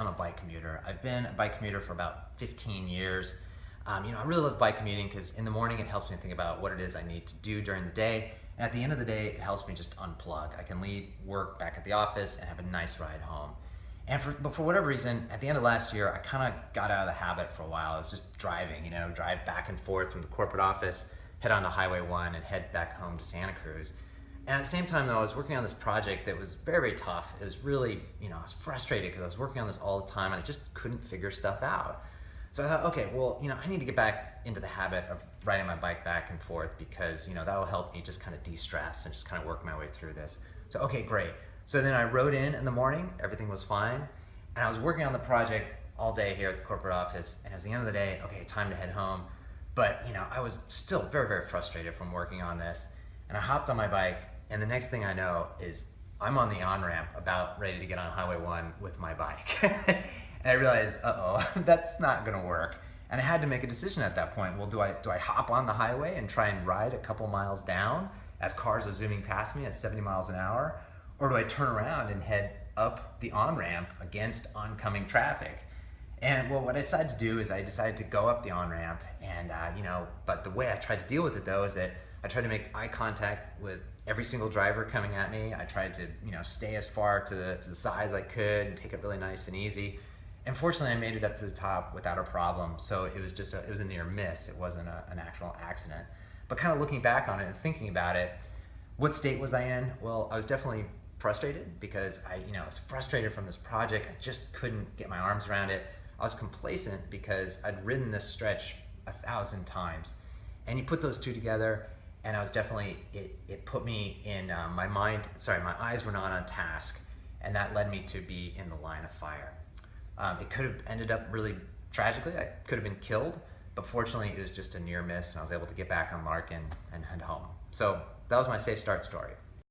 I'm a bike commuter. I've been a bike commuter for about 15 years. I really love bike commuting because in the morning it helps me think about what it is I need to do during the day. And at the end of the day, it helps me just unplug. I can leave work back at the office and have a nice ride home. But for whatever reason, at the end of last year, I kind of got out of the habit for a while. I was just driving, drive back and forth from the corporate office, head on to Highway 1 and head back home to Santa Cruz. And at the same time, though, I was working on this project that was very, very tough. It was really, I was frustrated because I was working on this all the time and I just couldn't figure stuff out. So I thought, okay, well, I need to get back into the habit of riding my bike back and forth because, that will help me just kind of de-stress and just kind of work my way through this. So, okay, great. So then I rode in the morning, everything was fine. And I was working on the project all day here at the corporate office. And it was the end of the day, okay, time to head home. But, I was still very, very frustrated from working on this. And I hopped on my bike. And the next thing I know is I'm on the on-ramp about ready to get on Highway 1 with my bike. And I realized, that's not gonna work. And I had to make a decision at that point. Well, do I hop on the highway and try and ride a couple miles down as cars are zooming past me at 70 miles an hour? Or do I turn around and head up the on-ramp against oncoming traffic? And well, what I decided to do is I decided to go up the on-ramp and, but the way I tried to deal with it though is that I tried to make eye contact with every single driver coming at me. I tried to, stay as far to the side as I could and take it really nice and easy. And fortunately, I made it up to the top without a problem. So it was just it was a near miss. It wasn't an actual accident. But kind of looking back on it and thinking about it, what state was I in? Well, I was definitely frustrated because I was frustrated from this project. I just couldn't get my arms around it. I was complacent because I'd ridden this stretch 1,000 times. And you put those two together, and I was definitely, it put me in my eyes were not on task, and that led me to be in the line of fire. It could have ended up really tragically. I could have been killed, but fortunately it was just a near miss, and I was able to get back on Larkin and head home. So that was my SafeStart story.